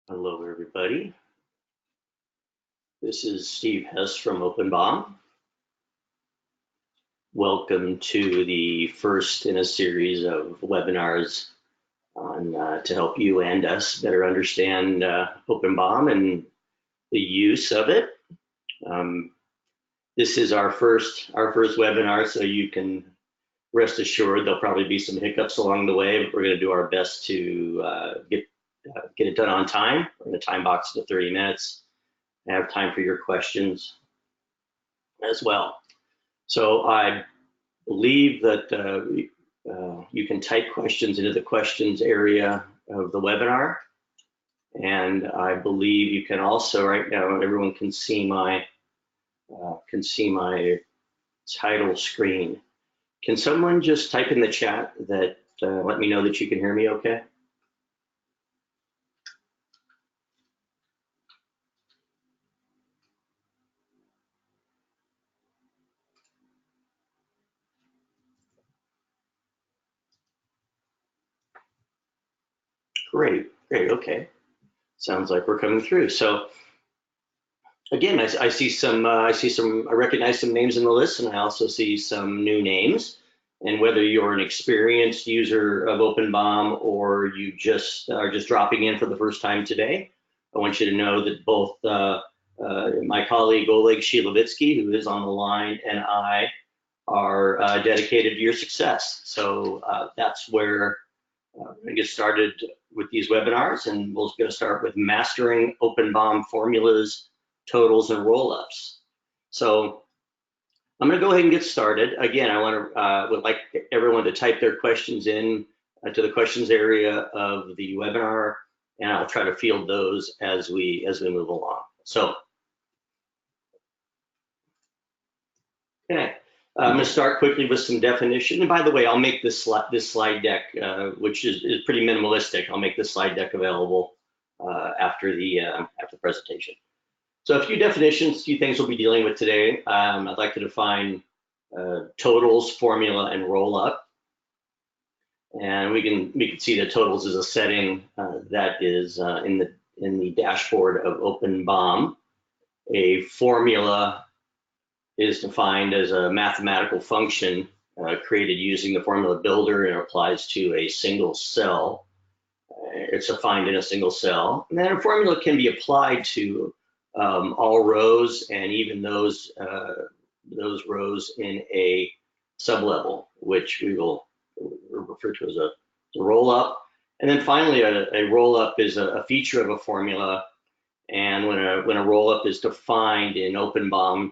Hello, everybody. This is Steve Hess from OpenBOM. Welcome to the first in a series of webinars on to help you and us better understand OpenBOM and the use of it. This is our first webinar, so you can rest assured there'll probably be some hiccups along the way, but we're going to do our best to get it done on time. We're going to time box it to 30 minutes. I have time for your questions as well. So I believe that you can type questions into the questions area of the webinar. And I believe you can also, right now, everyone can see my title screen. Can someone just type in the chat that let me know that you can hear me okay? Great, okay. Sounds like we're coming through. So again, I recognize some names in the list, and I also see some new names. And whether you're an experienced user of OpenBOM or you just are just dropping in for the first time today, I want you to know that both my colleague Oleg Shilovitsky, who is on the line, and I are dedicated to your success. So that's where we're going to get started with these webinars, and we're going to start with mastering OpenBOM formulas, totals, and rollups. So I'm going to go ahead and get started. Again, I would like everyone to type their questions in to the questions area of the webinar, and I'll try to field those as we move along. So, okay. I'm going to start quickly with some definition. And by the way, I'll make this slide deck, which is pretty minimalistic. I'll make this slide deck available after the presentation. So a few definitions, a few things we'll be dealing with today. I'd like to define totals, formula, and rollup. And we can see that totals is a setting that is in the dashboard of OpenBOM. A formula is defined as a mathematical function created using the formula builder, and applies to a single cell. It's defined in a single cell. And then a formula can be applied to all rows, and even those rows in a sublevel, which we will refer to as a rollup. And then finally, a rollup is a feature of a formula. And when a rollup is defined in OpenBOM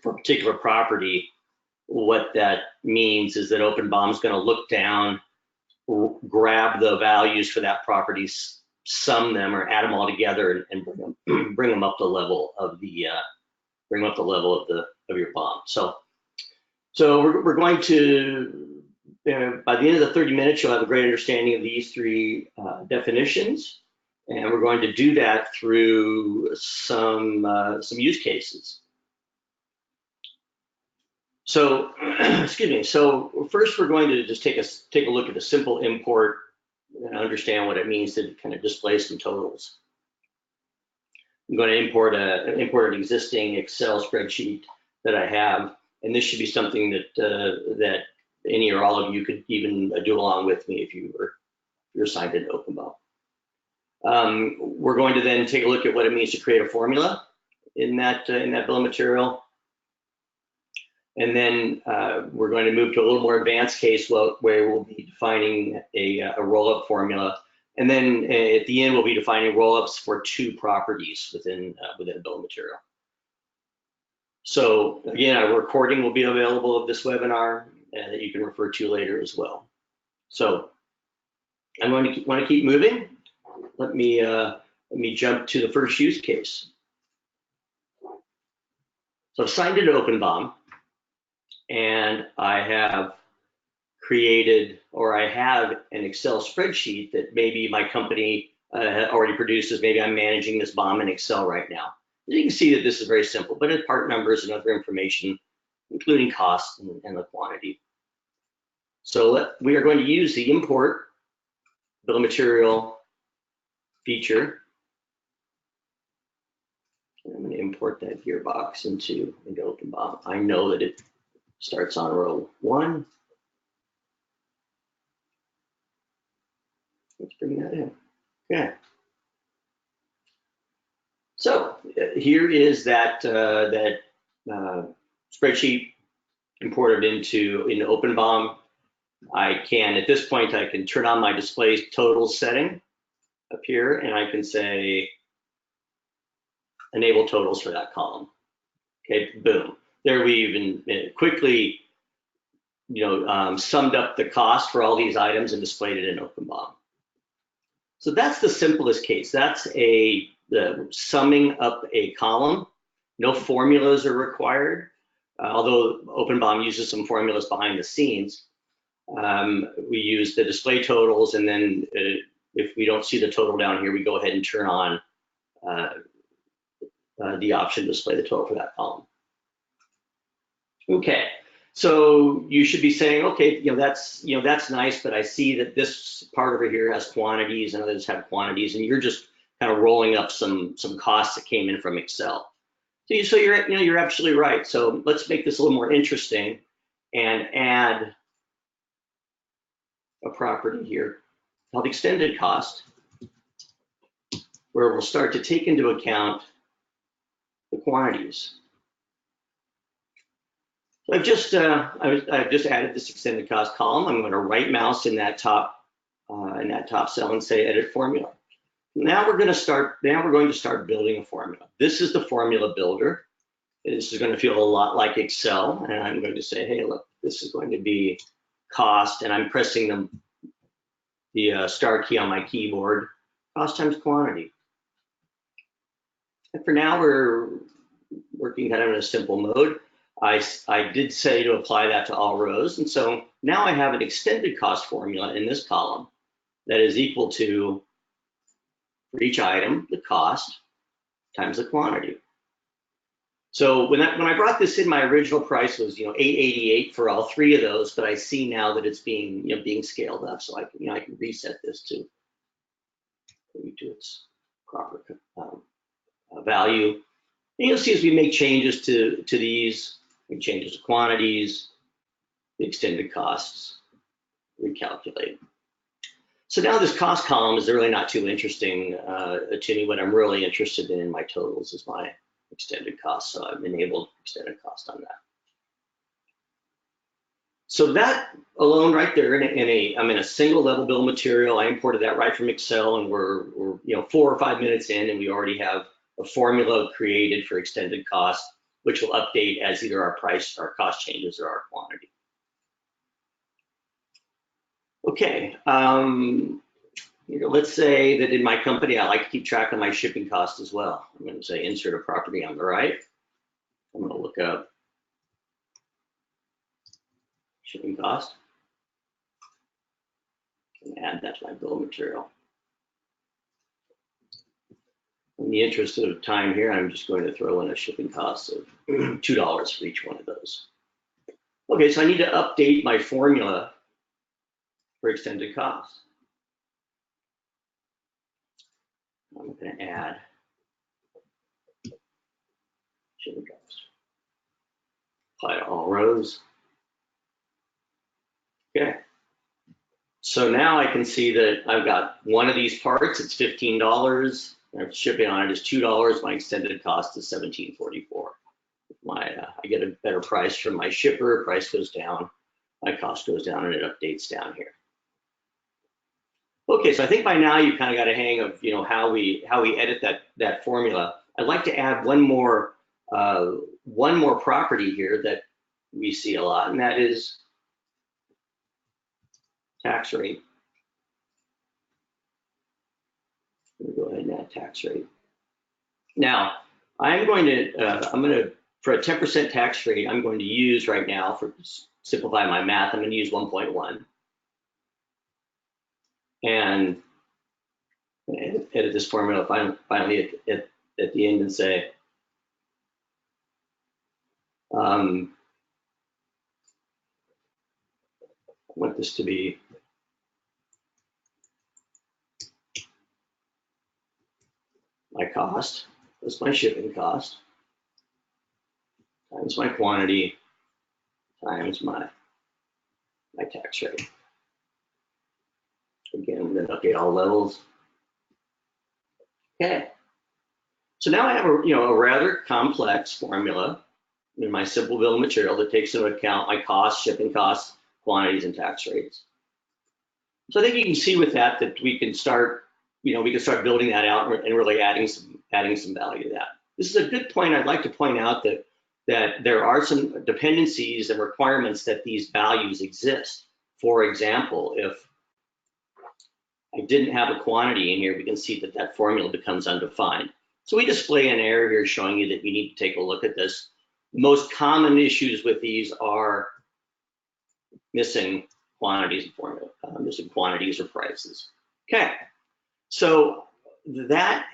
for a particular property, what that means is that OpenBOM is going to look down, grab the values for that property, sum them or add them all together, and bring them up the level of the of your BOM. So we're going to by the end of the 30 minutes, you'll have a great understanding of these three definitions, and we're going to do that through some use cases. So, excuse me. So first, we're going to just take a look at a simple import and understand what it means to kind of display some totals. I'm going to import an existing Excel spreadsheet that I have, and this should be something that any or all of you could even do along with me if you're signed into OpenBOM. We're going to then take a look at what it means to create a formula in that bill of material. And then we're going to move to a little more advanced case where we'll be defining a rollup formula. And then at the end, we'll be defining rollups for two properties within a bill of material. So again, a recording will be available of this webinar that you can refer to later as well. So I'm going to keep moving. Let me jump to the first use case. So I've signed into OpenBOM, and I have created, or I have an Excel spreadsheet that maybe my company already produces. Maybe I'm managing this BOM in Excel right now. You can see that this is very simple, but it's part numbers and other information, including cost and the quantity. So we are going to use the import bill of material feature I'm going to import that gearbox into OpenBOM. I know that it starts on row 1. Let's bring that in. Okay. So here is that spreadsheet imported into OpenBOM. I can, at this point, I can turn on my display totals setting up here, and I can say enable totals for that column. Okay, boom. There we even quickly, summed up the cost for all these items and displayed it in OpenBOM. So that's the simplest case. That's the summing up a column. No formulas are required, although OpenBOM uses some formulas behind the scenes. We use the display totals, and then if we don't see the total down here, we go ahead and turn on the option to display the total for that column. Okay, so you should be saying, okay, that's nice, but I see that this part over here has quantities and others have quantities, and you're just kind of rolling up some costs that came in from Excel. So you're absolutely right. So let's make this a little more interesting and add a property here called extended cost, where we'll start to take into account the quantities. So I've just added this extended cost column. I'm going to right mouse in that top cell and say edit formula. Now we're going to start building a formula. This is the formula builder. This is going to feel a lot like Excel, and I'm going to say, hey, look, this is going to be cost, and I'm pressing the star key on my keyboard, cost times quantity. And for now, we're working kind of in a simple mode. I did say to apply that to all rows, and so now I have an extended cost formula in this column that is equal to, for each item, the cost times the quantity. So when I brought this in, my original price was $8.88 for all 3 of those, but I see now that it's being scaled up, so I can reset this to its proper value. And you'll see as we make changes to these, changes to quantities, the extended costs, recalculate. So now this cost column is really not too interesting to me. What I'm really interested in my totals is my extended cost. So I've enabled extended cost on that. So that alone right there I'm in a single level bill of material. I imported that right from Excel, and we're 4 or 5 minutes in, and we already have a formula created for extended cost, which will update as either our price, our cost changes, or our quantity. Okay, let's say that in my company, I like to keep track of my shipping costs as well. I'm going to say insert a property on the right. I'm going to look up shipping cost and add that to my bill of material. In the interest of time here, I'm just going to throw in a shipping cost of $2 for each one of those. Okay, so I need to update my formula for extended cost. I'm going to add shipping cost. Apply to all rows. Okay. So now I can see that I've got one of these parts, it's $15. Shipping on it is $2. My extended cost is $17.44. I get a better price from my shipper, price goes down, my cost goes down, and it updates down here. Okay, so I think by now you've kind of got a hang of how we edit that formula. I'd like to add one more property here that we see a lot, and that is tax rate. Go ahead and add tax rate. Now, I'm going to for a 10% tax rate, I'm going to use right now, for simplify my math, I'm going to use 1.1. And edit this formula finally at the end and say, I want this to be my cost. That's my shipping cost times my quantity times my tax rate. Again, I'm going to update all levels. Okay. So now I have a rather complex formula in my simple bill of material that takes into account my costs, shipping costs, quantities, and tax rates. So I think you can see with that we can start, building that out and really adding some value to that. This is a good point. I'd like to point out that there are some dependencies and requirements that these values exist. For example, if I didn't have a quantity in here, we can see that formula becomes undefined. So we display an error here showing you that you need to take a look at this. Most common issues with these are missing quantities and formula, missing quantities or prices. Okay, so that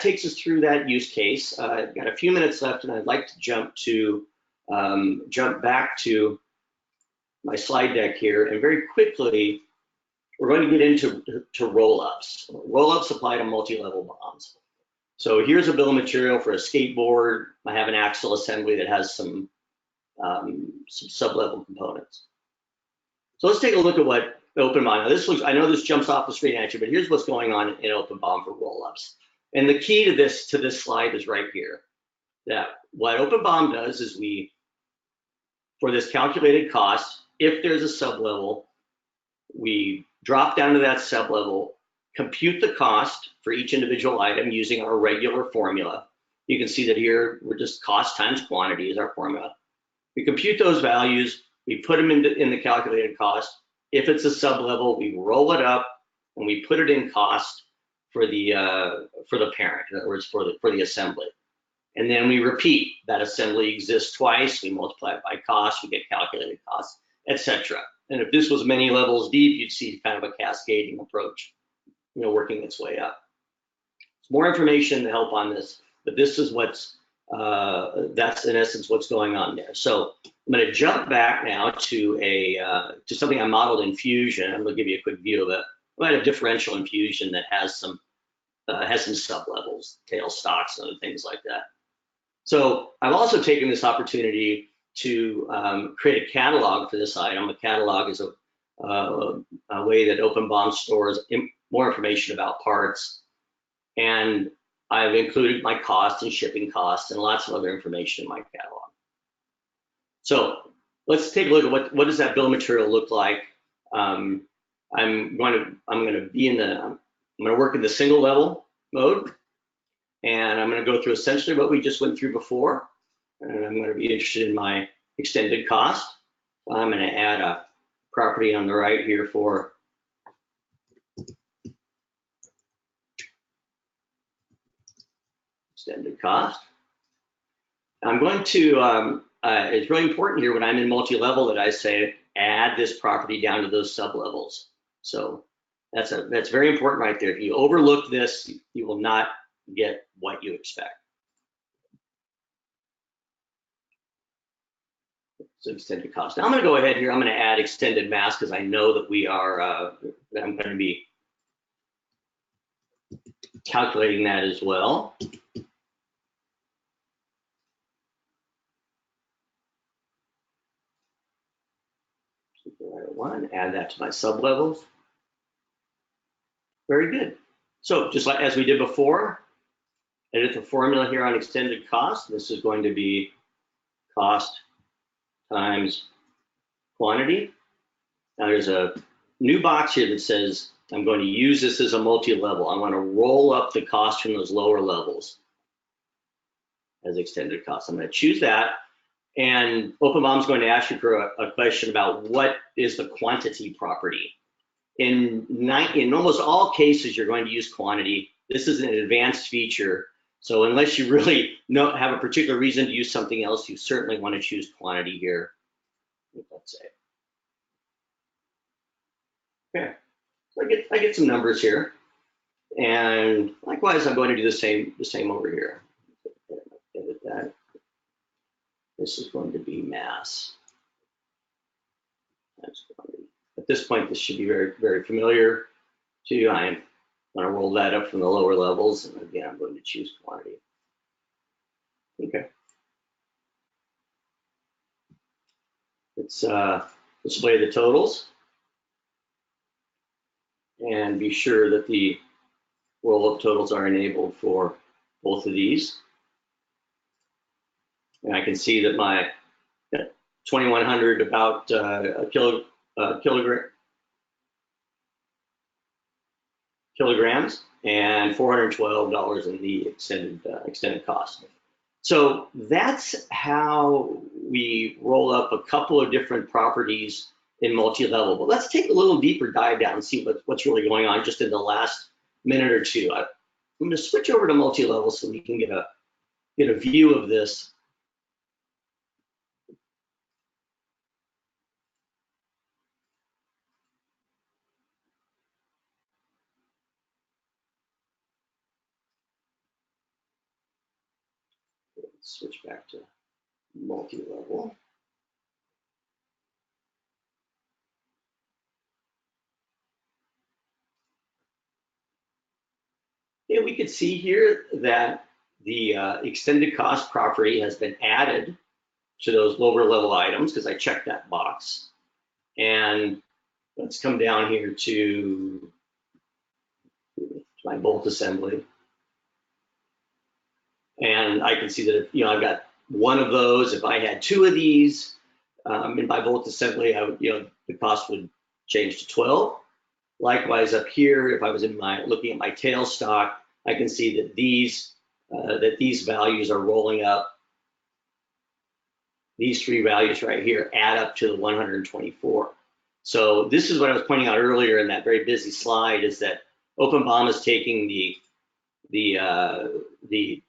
takes us through that use case. I've got a few minutes left, and I'd like to jump back to my slide deck here, and very quickly we're going to get into roll-ups. Roll-ups apply to multi-level bombs. So here's a bill of material for a skateboard. I have an axle assembly that has some sub-level components. So let's take a look at what OpenBOM. Now I know this jumps off the screen at you, but here's what's going on in OpenBOM for roll-ups. And the key to this slide is right here. That what OpenBOM does is for this calculated cost, if there's a sub-level, we drop down to that sub-level, compute the cost for each individual item using our regular formula. You can see that here, we're just cost times quantity is our formula. We compute those values, we put them in the calculated cost. If it's a sub-level, we roll it up and we put it in cost for the parent, in other words, for the assembly. And then we repeat. That assembly exists twice, we multiply it by cost, we get calculated cost, etc. And if this was many levels deep, you'd see kind of a cascading approach, working its way up. There's more information to help on this, but this is that's in essence what's going on there. So I'm going to jump back now to something I modeled in Fusion. I'm going to give you a quick view of it. I had a differential in Fusion that has some sub-levels, tail stocks, and other things like that. So I've also taken this opportunity to create a catalog for this item. A catalog is a way that OpenBOM stores more information about parts, and I've included my cost and shipping costs and lots of other information in my catalog. So let's take a look at what does that bill of material look like. I'm going to work in the single level mode, and I'm going to go through essentially what we just went through before, and I'm going to be interested in my extended cost. I'm going to add a property on the right here for extended cost. I'm going to, it's really important here when I'm in multi-level that I say add this property down to those sub-levels. So that's very important right there. If you overlook this, you will not get what you expect. So extended cost. Now I'm going to go ahead here. I'm going to add extended mass because I know that that I'm going to be calculating that as well. One, add that to my sub-levels. Very good. So just like as we did before, edit the formula here on extended cost. This is going to be cost times quantity. Now there's a new box here that says I'm going to use this as a multi-level. I'm going to roll up the cost from those lower levels as extended cost. I'm going to choose that. And OpenBOM is going to ask you for a question about what is the quantity property. In almost all cases, you're going to use quantity. This is an advanced feature. So unless you really have a particular reason to use something else, you certainly want to choose quantity here. Let's say. Okay, so I get some numbers here. And likewise, I'm going to do the same over here. Edit that. This is going to be mass. At this point, this should be very, very familiar to you. I'm going to roll that up from the lower levels, and again, I'm going to choose quantity. Okay. Let's display the totals and be sure that the roll-up totals are enabled for both of these. And I can see that my 2,100 about kilograms and $412 in the extended cost. So that's how we roll up a couple of different properties in multi-level. But let's take a little deeper dive down and see what's really going on just in the last minute or two. I'm going to switch over to multi-level so we can get a view of this. Let's switch back to multi-level. Yeah, we could see here that the extended cost property has been added to those lower level items because I checked that box. And let's come down here to my bolt assembly. And I can see that, I've got one of those. If I had two of these in my bolt assembly, I would, the cost would change to 12. Likewise up here, if I was looking at my tail stock, I can see that these values are rolling up. These three values right here add up to the 124. So this is what I was pointing out earlier in that very busy slide, is that OpenBOM is taking the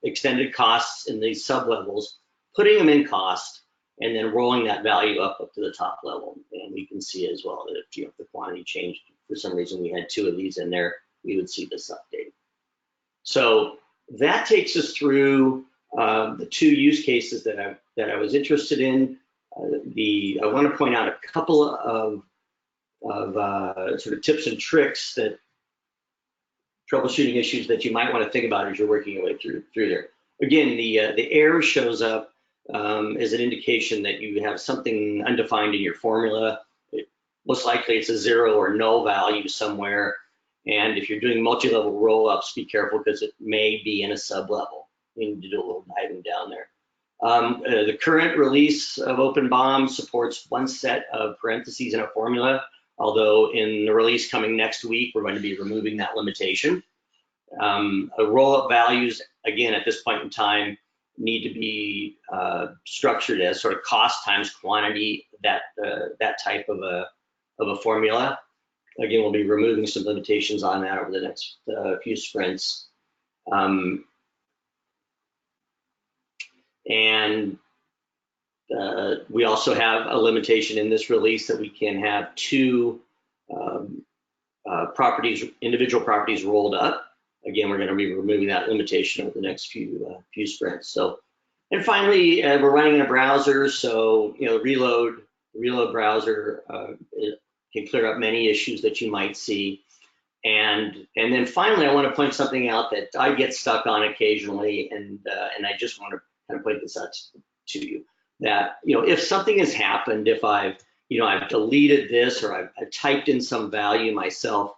extended costs in these sub-levels, putting them in cost, and then rolling that value up to the top level. And we can see as well that if the quantity changed, for some reason we had two of these in there, we would see this update. So that takes us through the two use cases that I was interested in. I want to point out a couple of sort of tips and tricks, that troubleshooting issues that you might want to think about as you're working your way through there. Again, the error shows up as an indication that you have something undefined in your formula. Most likely it's a 0 or null value somewhere. And if you're doing multi-level roll-ups, be careful because it may be in a sub-level. You need to do a little diving down there. The current release of OpenBOM supports one set of parentheses in a formula, although in the release coming next week, we're going to be removing that limitation. Roll-up values, again, at this point in time, need to be structured as sort of cost times quantity, that type of a formula. Again, we'll be removing some limitations on that over the next few sprints. And we also have a limitation in this release that we can have two individual properties rolled up. Again, we're going to be removing that limitation over the next few sprints. So, and finally, we're running in a browser, so reload browser can clear up many issues that you might see. And then finally, I want to point something out that I get stuck on occasionally, and I just want to kind of point this out to you, that if something has happened, if I've deleted this, or I've typed in some value myself,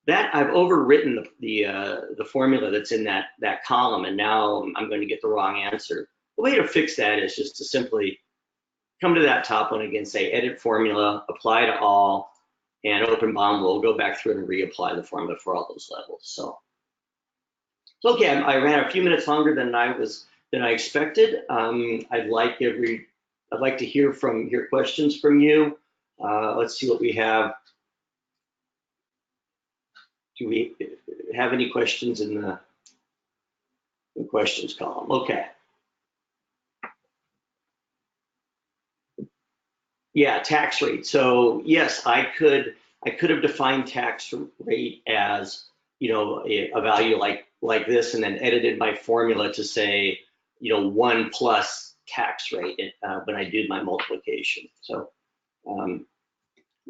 that I've overwritten the formula that's in that column, and now I'm going to get the wrong answer. The way to fix that is just to simply come to that top one again, say edit formula, apply to all, and OpenBOM will go back through and reapply the formula for all those levels. So okay, I ran a few minutes longer than I expected. I'd like to hear questions from you. Let's see what we have. Do we have any questions in the questions column? Okay. Yeah, tax rate. So yes, I could have defined tax rate as a value like this, and then edited my formula to say 1 plus tax rate when I did my multiplication. So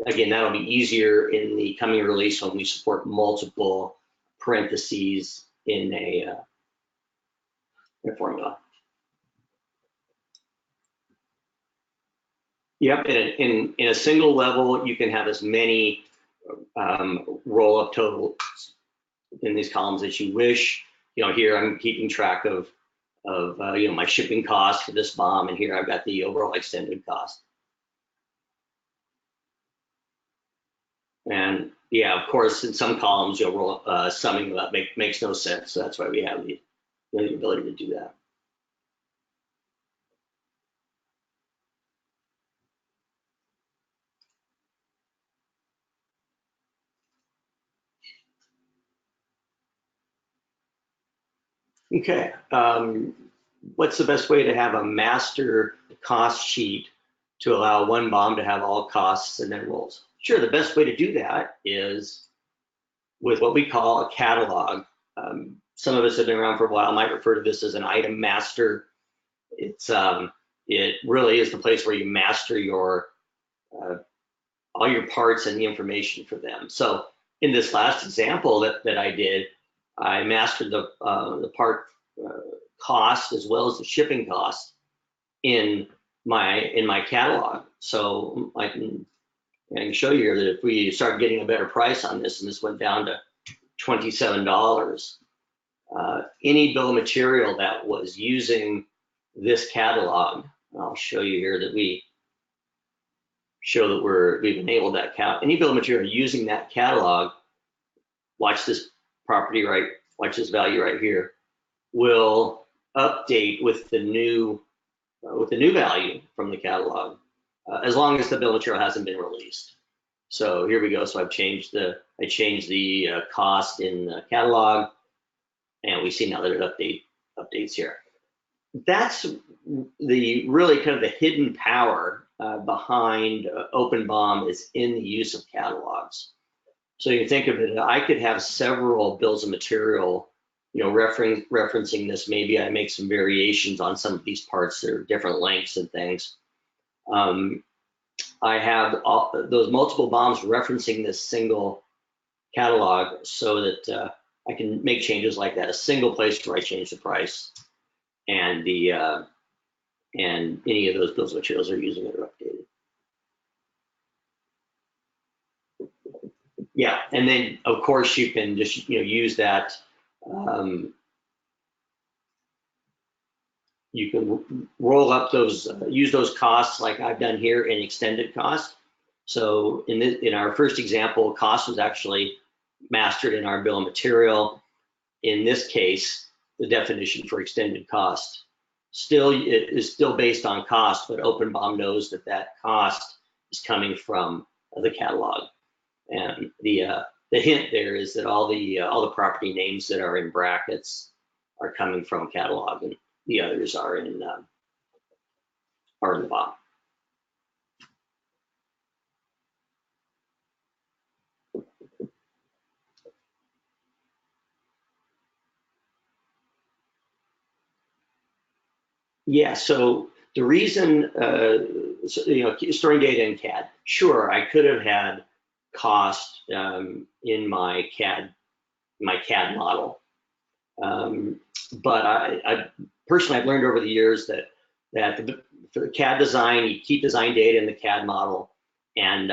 again, that'll be easier in the coming release when we support multiple parentheses in a formula. Yep, in a single level, you can have as many roll-up totals in these columns as you wish. Here I'm keeping track of my shipping cost for this BOM, and here I've got the overall extended cost. And yeah, of course, in some columns, summing that makes no sense. So that's why we have the ability to do that. Okay, what's the best way to have a master cost sheet to allow one BOM to have all costs and then rolls? Sure, the best way to do that is with what we call a catalog. Some of us have been around for a while, might refer to this as an item master. It really is the place where you master all your parts and the information for them. So in this last example that I did, I mastered the part cost as well as the shipping cost in my catalog. So I can show you here that if we start getting a better price on this, and this went down to $27, any bill of material that was using this catalog, I'll show you here that we show that we've enabled that count. Any bill of material using that catalog, watch this property right, watch this value right here, will update with the new value from the catalog, as long as the bill of material hasn't been released. So here we go. So I changed the cost in the catalog, and we see now that it updates here. That's the really kind of the hidden power behind OpenBOM is in the use of catalogs. So you think of it, I could have several bills of material, referencing this. Maybe I make some variations on some of these parts that are different lengths and things. I have those multiple BOMs referencing this single catalog so that I can make changes like that. A single place where I change the price, and and any of those bills of materials are using it are updated. Yeah, and then of course you can just use that. You can roll up those, use those costs like I've done here in extended cost. So in our first example, cost was actually mastered in our bill of material. In this case, the definition for extended cost it is still based on cost, but OpenBOM knows that cost is coming from the catalog. And the hint there is that all the property names that are in brackets are coming from catalog, and the others are in the BOM. Yeah, so the reason, storing data in CAD, sure, I could have had cost in my CAD model. But I personally, I've learned over the years that for the CAD design, you keep design data in the CAD model, and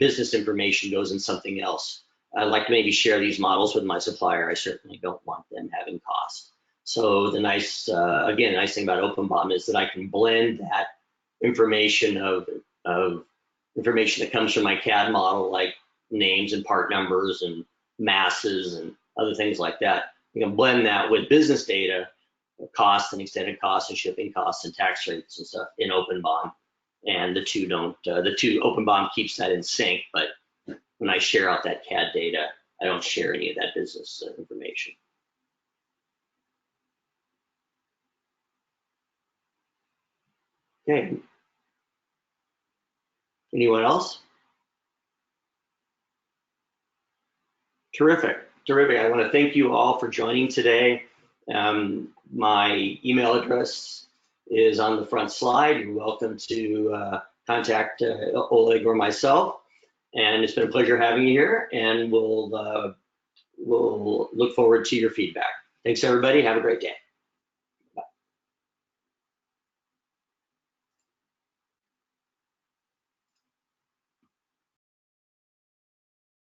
business information goes in something else. I'd like to maybe share these models with my supplier. I certainly don't want them having cost. So the nice thing about OpenBOM is that I can blend that information of information that comes from my CAD model, like names and part numbers and masses and other things like that. You can blend that with business data, costs and extended costs and shipping costs and tax rates and stuff in OpenBOM. And the two OpenBOM keeps that in sync, but when I share out that CAD data, I don't share any of that business information. Okay. Anyone else? Terrific. I want to thank you all for joining today. My email address is on the front slide. You're welcome to contact Oleg or myself. And it's been a pleasure having you here, and we'll look forward to your feedback. Thanks, everybody. Have a great day.